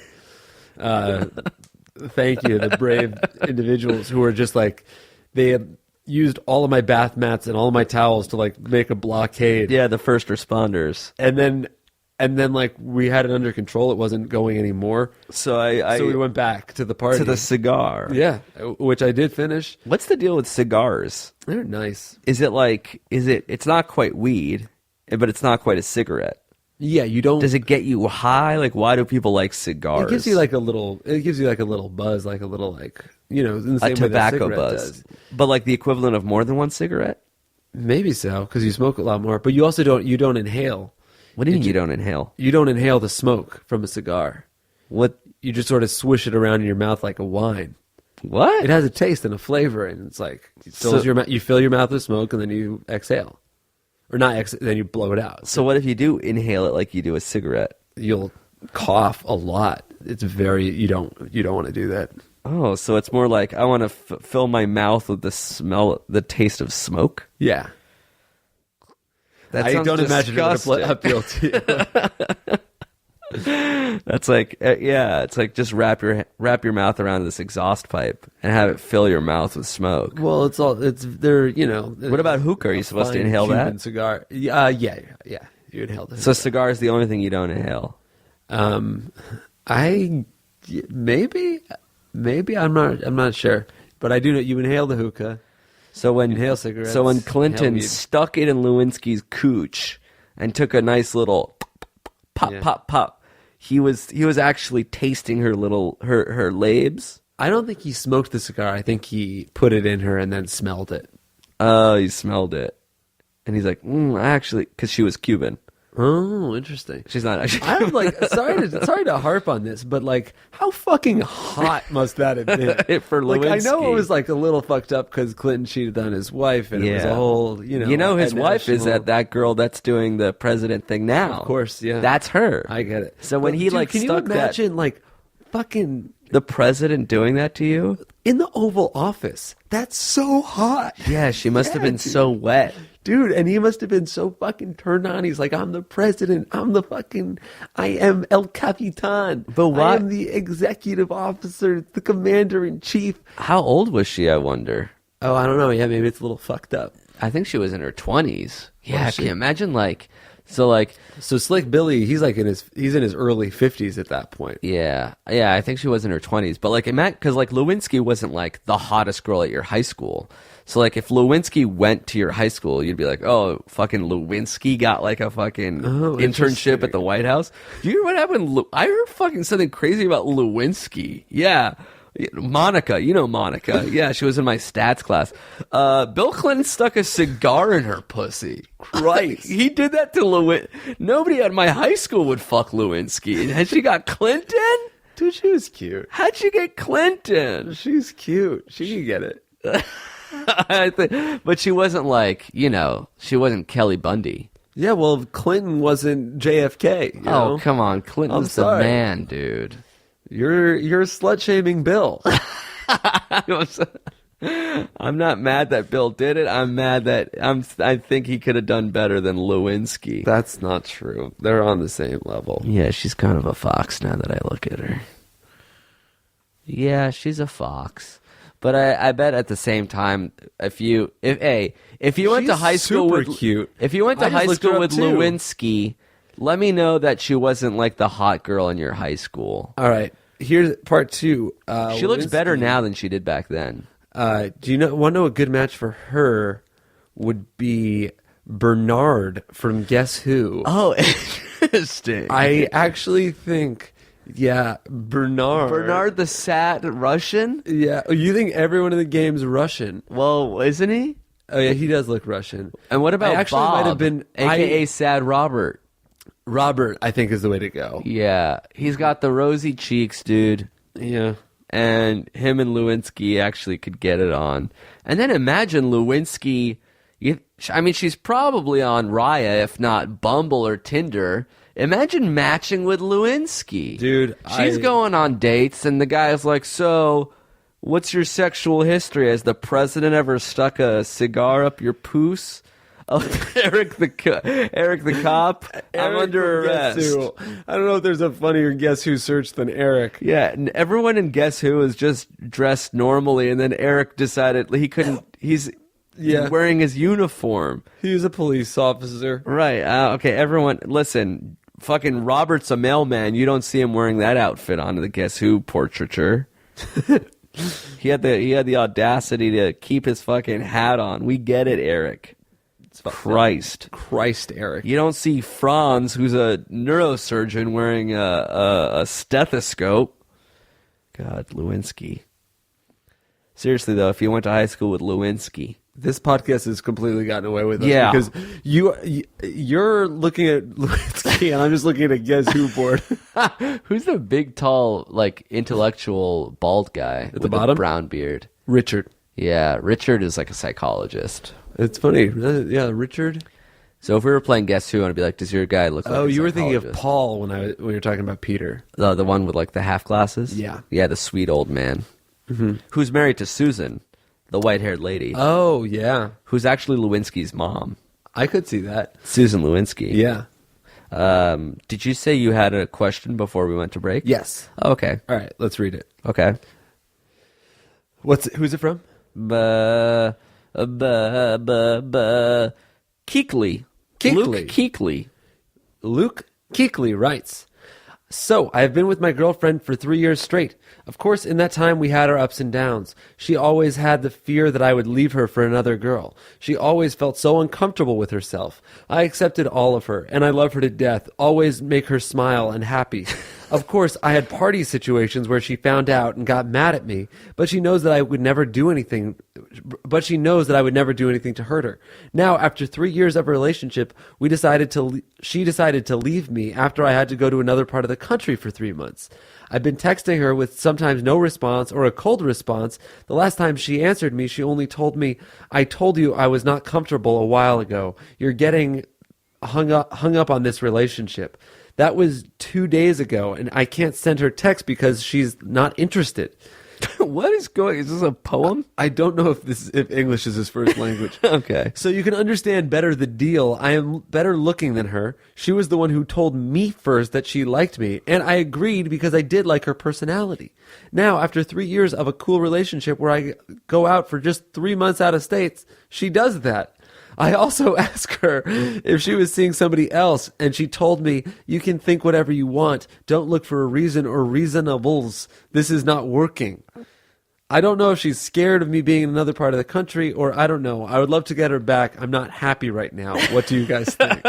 thank you, the brave individuals who were just like, they had used all of my bath mats and all of my towels to like make a blockade. Yeah, the first responders. And then like we had it under control. It wasn't going anymore. So so we went back to the party. To the cigar. Yeah, which I did finish. What's the deal with cigars? They're nice. It's not quite weed, but it's not quite a cigarette. Yeah, you don't. Does it get you high? Like, why do people like cigars? It gives you like a little buzz, like a little like, in the same a way tobacco that buzz. does. But like the equivalent of more than one cigarette? Maybe so, because you smoke a lot more. But you also don't inhale. What do you mean you don't inhale? You don't inhale the smoke from a cigar. What? You just sort of swish it around in your mouth like a wine. What? It has a taste and a flavor, and it's like you fill your mouth with smoke, and then you exhale, or not then you blow it out. So what if you do inhale it like you do a cigarette? You'll cough a lot. It's very you don't want to do that. Oh, so it's more like I want to fill my mouth with the taste of smoke. Yeah. That I don't disgusting. imagine it would appeal to you. That's like, it's like just wrap your mouth around this exhaust pipe and have it fill your mouth with smoke. Well, it's they're. What about hookah? Are you supposed to inhale Cuban that? Cigar? Yeah. You inhale the. So cigar is the only thing you don't inhale. Maybe I'm not sure, but I do know you inhale the hookah. So when inhale cigarettes, so when Clinton stuck it in Lewinsky's cooch and took a nice little pop, he was actually tasting her labes. I don't think he smoked the cigar. I think he put it in her and then smelled it. Oh, he smelled it, and he's like, actually, because she was Cuban. Oh, interesting. She's not actually. I'm like, sorry to harp on this, but like, how fucking hot must that have been for Lewinsky? Like, I know it was like a little fucked up because Clinton cheated on his wife, and it was a whole, his wife is that girl that's doing the president thing now. Of course, yeah, that's her. I get it. So when he can stuck you imagine like fucking the president doing that to you in the Oval Office? That's so hot. Yeah, she must have been so wet. Dude, and he must have been so fucking turned on. He's like, I'm the president. I am El Capitan. But why? I am the executive officer, the commander-in-chief. How old was she, I wonder? Oh, I don't know. Yeah, maybe it's a little fucked up. I think she was in her 20s. Yeah, Was can she? you imagine, So Slick Billy, he's in his early 50s at that point. Yeah, I think she was in her 20s. But because Lewinsky wasn't like the hottest girl at your high school. So like if Lewinsky went to your high school, you'd be like, oh, fucking Lewinsky got like a fucking internship at the White House. Do you hear what happened? I heard fucking something crazy about Lewinsky. Yeah. Monica, Monica. Yeah, she was in my stats class. Bill Clinton stuck a cigar in her pussy. Christ. He did that to Lewinsky. Nobody at my high school would fuck Lewinsky. And she got Clinton? Dude, she was cute. How'd she get Clinton? She's cute. She can get it. But she wasn't she wasn't Kelly Bundy. Yeah, well, Clinton wasn't JFK. Oh, come on. Clinton's the man, dude. You're slut-shaming Bill. I'm not mad that Bill did it. I'm mad that I think he could have done better than Lewinsky. That's not true. They're on the same level. Yeah, she's kind of a fox now that I look at her. Yeah, she's a fox. But I bet at the same time, if you went to high school super with cute. If you went to I just high looked her school up with too. Lewinsky, let me know that she wasn't like the hot girl in your high school. All right, here's part 2. She looks better Lewinsky. now than she did back then. Do you want to know a good match for her would be Bernard from Guess Who? Oh, interesting. I actually think, yeah, Bernard. Bernard the sad Russian? Yeah, you think everyone in the game's Russian? Well, isn't he? Oh yeah, he does look Russian. And what about I actually Bob, might have been a.k.a. Sad Robert? Robert, I think, is the way to go. Yeah, he's got the rosy cheeks, dude. Yeah. And him and Lewinsky actually could get it on. And then imagine Lewinsky. She's probably on Raya, if not Bumble or Tinder. Imagine matching with Lewinsky. Dude, She's going on dates, and the guy's like, so, what's your sexual history? Has the president ever stuck a cigar up your poos? Oh, Eric the cop. I'm under arrest. Guess Who. I don't know if there's a funnier Guess Who search than Eric. Yeah, and everyone in Guess Who is just dressed normally, and then Eric decided he couldn't. He's wearing his uniform. He's a police officer. Right. Okay, everyone, listen. Fucking Robert's a mailman. You don't see him wearing that outfit on the Guess Who portraiture. He had the audacity to keep his fucking hat on. We get it, Eric. Christ, Eric. You don't see Franz, who's a neurosurgeon, wearing a stethoscope. God, Lewinsky. Seriously, though, if you went to high school with Lewinsky. This podcast has completely gotten away with us. Yeah. Because you're looking at Lewinsky and I'm just looking at a Guess Who board. Who's the big, tall, like, intellectual, bald guy At the with bottom? a brown beard? Richard. Yeah, Richard is like a psychologist. It's funny. Yeah, Richard. So if we were playing Guess Who, I'd be like, does your guy look like a you were thinking of psychologist? Paul when you were talking about Peter. The one with, like, the half glasses? Yeah. Yeah, the sweet old man. Mm-hmm. Who's married to Susan, the white-haired lady. Oh, yeah. Who's actually Lewinsky's mom. I could see that. Susan Lewinsky. Yeah. Did you say you had a question before we went to break? Yes. Oh, okay. All right, let's read it. Okay. Who's it from? Keekley. Keekley. Luke Keekley. Luke Keekley writes, so, I have been with my girlfriend for 3 years straight. Of course, in that time we had our ups and downs. She always had the fear that I would leave her for another girl. She always felt so uncomfortable with herself. I accepted all of her, and I love her to death, always make her smile and happy. Of course, I had party situations where she found out and got mad at me, but she knows that I would never do anything to hurt her. Now, after 3 years of a relationship, she decided to leave me after I had to go to another part of the country for 3 months. I've been texting her with sometimes no response or a cold response. The last time she answered me, she only told me, I told you I was not comfortable a while ago. You're getting hung up on this relationship. That was 2 days ago, and I can't send her text because she's not interested. What is going? Is this a poem? I don't know if English is his first language. Okay. So you can understand better the deal. I am better looking than her. She was the one who told me first that she liked me, and I agreed because I did like her personality. Now, after 3 years of a cool relationship where I go out for just 3 months out of states, she does that. I also asked her if she was seeing somebody else, and she told me, you can think whatever you want. Don't look for a reason or reasonables. This is not working. I don't know if she's scared of me being in another part of the country, or I don't know. I would love to get her back. I'm not happy right now. What do you guys think?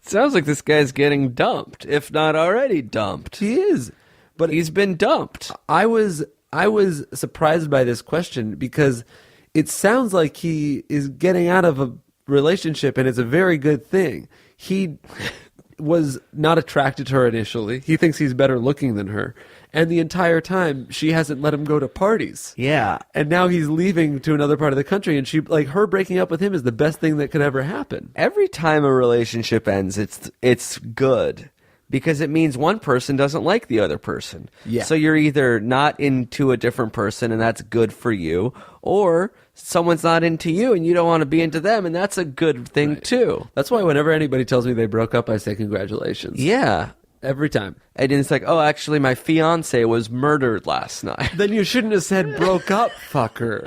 Sounds like this guy's getting dumped, if not already dumped. He is. But He's been dumped. I was surprised by this question because it sounds like he is getting out of a relationship, and it's a very good thing. He was not attracted to her initially. He thinks he's better looking than her. And the entire time, she hasn't let him go to parties. Yeah. And now he's leaving to another part of the country, and her breaking up with him is the best thing that could ever happen. Every time a relationship ends, it's good. Because it means one person doesn't like the other person. Yeah. So you're either not into a different person, and that's good for you, or someone's not into you, and you don't want to be into them, and that's a good thing, too. That's why whenever anybody tells me they broke up, I say congratulations. Yeah. Every time. And then it's like, oh, actually, my fiance was murdered last night. Then you shouldn't have said broke up, fucker.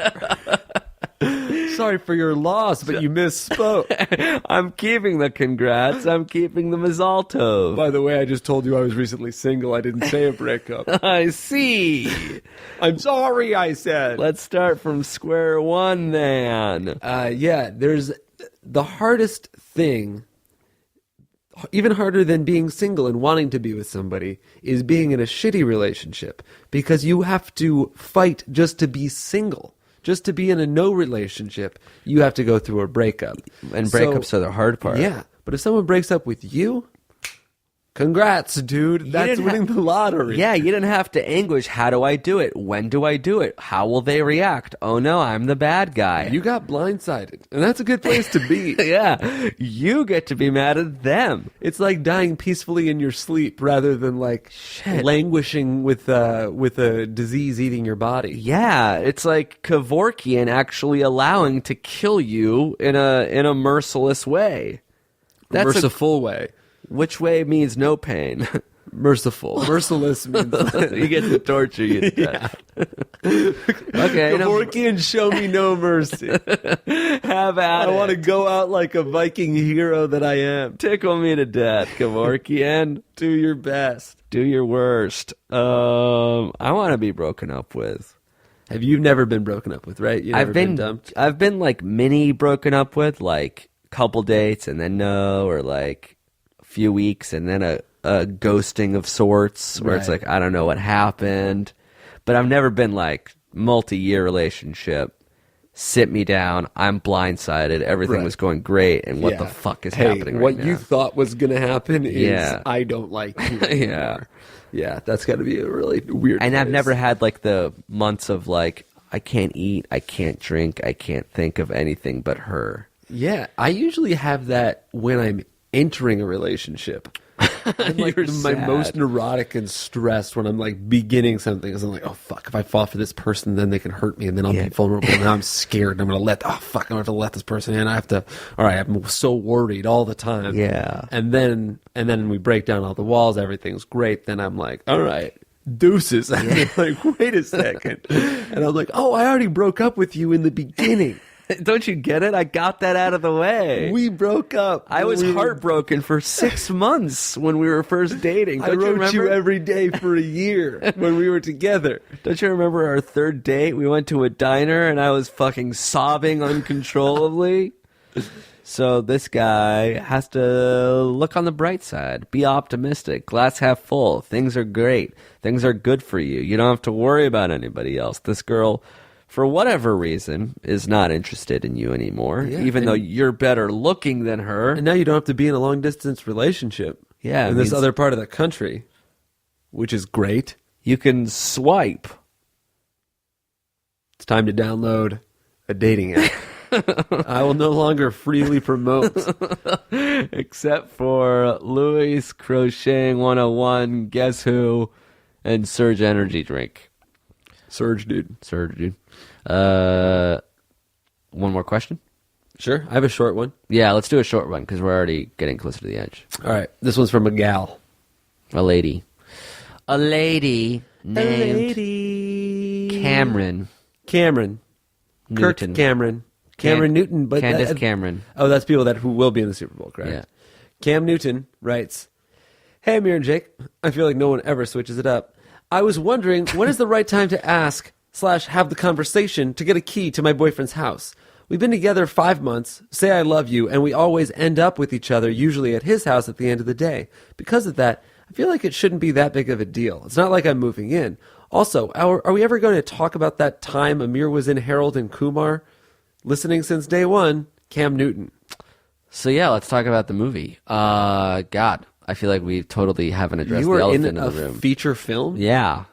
Sorry for your loss, but you misspoke. I'm keeping the congrats. I'm keeping the Mazal Tov. By the way, I just told you I was recently single. I didn't say a breakup. I see. I'm sorry, I said. Let's start from square one then. Yeah, there's the hardest thing, even harder than being single and wanting to be with somebody, is being in a shitty relationship, because you have to fight just to be single. Just to be in a no relationship, you have to go through a breakup. And breakups are the hard part. Yeah, but if someone breaks up with you, congrats, dude. That's winning the lottery. Yeah, you didn't have to anguish. How do I do it? When do I do it? How will they react? Oh no, I'm the bad guy. You got blindsided, and that's a good place to be. Yeah, you get to be mad at them. It's like dying peacefully in your sleep rather than like languishing with a disease eating your body. Yeah, it's like Kevorkian actually allowing to kill you in a merciless way. That's Merciful way. Which way means no pain? Merciful. Merciless means you get to torture you to death. Okay. Kevorkian, show me no mercy. Have at it. I want to go out like a Viking hero that I am. Tickle me to death, Kevorkian. Do your best. Do your worst. I want to be broken up with. Have you never been broken up with, right? You've never been dumped? I've been like mini broken up with, like couple dates and then no, or like few weeks and then a ghosting of sorts where it's like, I don't know what happened. But I've never been like multi-year relationship. Sit me down. I'm blindsided. Everything was going great. And what the fuck is happening right what now? you thought was going to happen is I don't like you anymore. Yeah, that's got to be a really weird And place. I've never had like the months of like, I can't eat, I can't drink, I can't think of anything but her. Yeah, I usually have that when I'm entering a relationship. I'm like my most neurotic and stressed when I'm like beginning something. Because I'm like, oh fuck, if I fall for this person, then they can hurt me, and then I'll be vulnerable. And now I'm scared. And I'm gonna let this person in. I'm so worried all the time. Yeah. And then we break down all the walls. Everything's great. Then I'm like, all right, deuces. And I'm like, wait a second. And I'm like, oh, I already broke up with you in the beginning. Don't you get it? I got that out of the way. We broke up. I was heartbroken for 6 months when we were first dating. I wrote you every day for a year when we were together. Don't you remember our third date? We went to a diner and I was fucking sobbing uncontrollably. So this guy has to look on the bright side. Be optimistic. Glass half full. Things are great. Things are good for you. You don't have to worry about anybody else. This girl, for whatever reason, is not interested in you anymore, even though you're better looking than her. And now you don't have to be in a long-distance relationship in this other part of the country, which is great. You can swipe. It's time to download a dating app. I will no longer freely promote. Except for Louis Crocheting 101, Guess Who, and Surge Energy Drink. Surge, dude. One more question? Sure. I have a short one. Yeah, let's do a short one because we're already getting closer to the edge. All right. This one's from a gal. A lady named Cameron Newton. Kirk Cameron Newton. But Candace Cameron. Oh, that's people who will be in the Super Bowl, correct? Yeah. Cam Newton writes, "Hey, Amir and Jake. I feel like no one ever switches it up. I was wondering, when is the right time to ask/have the conversation to get a key to my boyfriend's house? We've been together 5 months, say I love you, and we always end up with each other, usually at his house at the end of the day. Because of that, I feel like it shouldn't be that big of a deal. It's not like I'm moving in. Also, are we ever going to talk about that time Amir was in Harold and Kumar? Listening since day one, Cam Newton." So yeah, let's talk about the movie. God, I feel like we totally haven't addressed the elephant in the room. You were in a feature film? Yeah.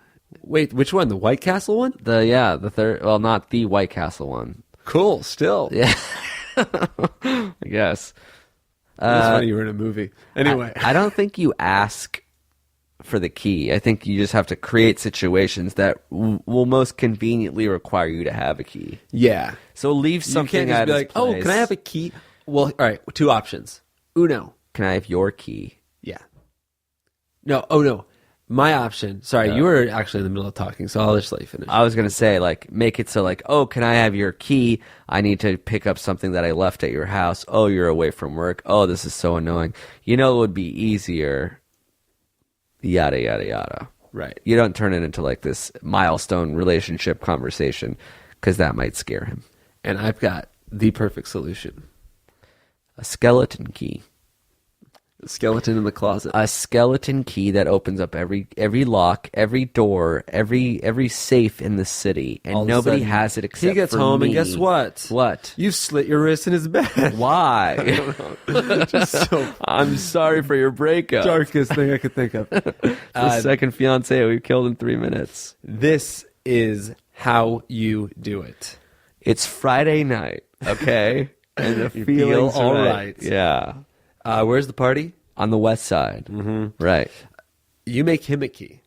Wait, which one? The White Castle one? The third. Well, not the White Castle one. Cool. Still. Yeah. I guess. It's funny you were in a movie. Anyway, I don't think you ask for the key. I think you just have to create situations that will most conveniently require you to have a key. Yeah. So leave something you can't just at be its like, place. "Oh, can I have a key?" Well, all right. 2 options. Uno. Can I have your key? Yeah. No. Oh, no. My option. Sorry, you were actually in the middle of talking, so I'll just let you finish. I was going to say, like, make it so, like, oh, can I have your key? I need to pick up something that I left at your house. Oh, you're away from work. Oh, this is so annoying. You know, it would be easier. Yada, yada, yada. Right. You don't turn it into, like, this milestone relationship conversation, because that might scare him. And I've got the perfect solution. A skeleton key. Skeleton in the closet. A skeleton key that opens up every lock, every door, every safe in the city, and All of a nobody sudden, has it except he gets for home, me. and guess what? What? You slit your wrist in his bed. Why? I don't know. Just so I'm sorry for your breakup. darkest thing I could think of. The second fiance we killed in 3 minutes. This is how you do it. It's Friday night, okay? And the You feel feeling's all right. right. Yeah. Where's the party? On the west side. Mm-hmm. Right. You make him a key.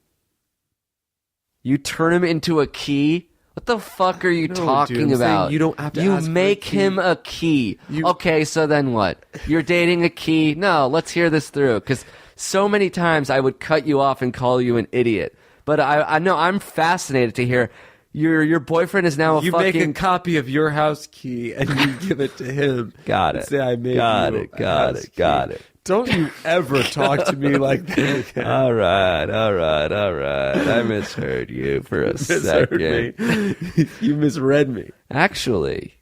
You turn him into a key? What the fuck are you No, talking dude, I'm saying about? you don't have to You ask for a make key. him a key. Okay, so then what? You're dating a key? No, let's hear this through. Because so many times I would cut you off and call you an idiot. But I know I'm fascinated to hear your boyfriend is now a You fucking... make a copy of your house key and you give it to him. Got And it. say, I made Got you it. a Got house it. Got key. it. Don't you ever talk to me like that again. All right. I misheard you for a second. Me. You misread me. Actually,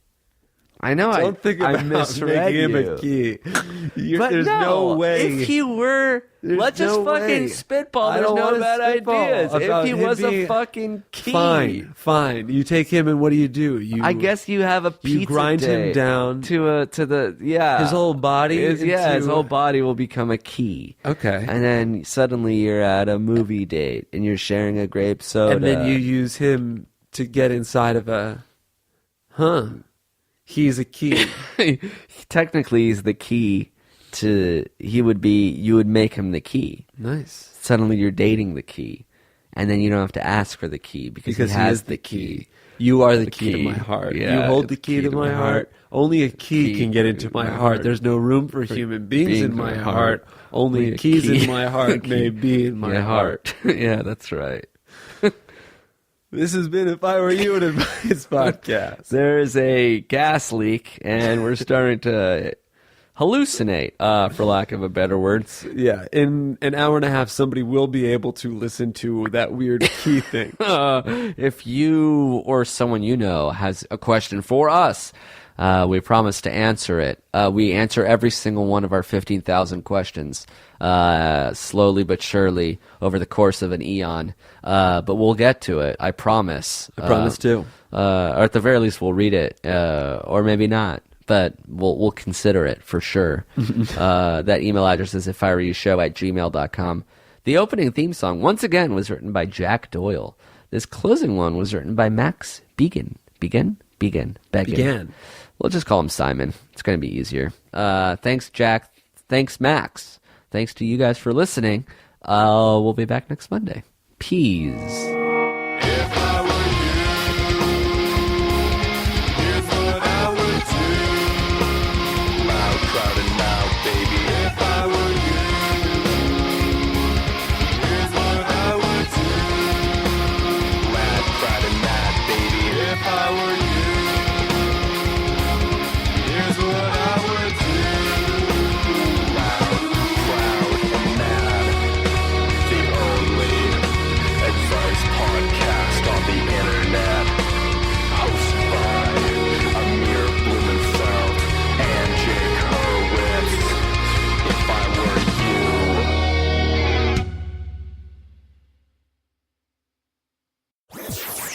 I know Don't think about I misread making him you. a key. But There's no way. If he were, There's let's just no fucking way. spitball. I There's don't no wanna bad spitball ideas. If about he him was a being- fucking key. Fine. You take him and what do? You I guess you have a pizza you grind him date down to the his whole body. his into- whole body will become a key. Okay. And then suddenly you're at a movie date and you're sharing a grape soda. And then you use him to get inside of a. He's a key. Technically, he's the key to. You would make him the key. Nice. Suddenly, you're dating the key, and then you don't have to ask for the key because he has the key. You are the key to my heart. Yeah, you hold the key to my heart. Only a key can get into my heart. There's no room for human beings in my heart. Only keys in my heart may be in my heart. Yeah, that's right. This has been If I Were You, an advice podcast. There's a gas leak, and we're starting to hallucinate, for lack of a better word. Yeah, in an hour and a half, somebody will be able to listen to that weird key thing. If you or someone you know has a question for us, we promise to answer it. We answer every single one of our 15,000 questions, slowly but surely over the course of an eon. But we'll get to it. I promise. I promise too. Or at the very least, we'll read it, or maybe not. But we'll consider it for sure. That email address is ifiwereyoushow@gmail.com. The opening theme song, once again, was written by Jack Doyle. This closing one was written by Max Began. Began. We'll just call him Simon. It's going to be easier. Thanks, Jack. Thanks, Max. Thanks to you guys for listening. We'll be back next Monday. Peace.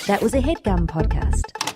That was a HeadGum podcast.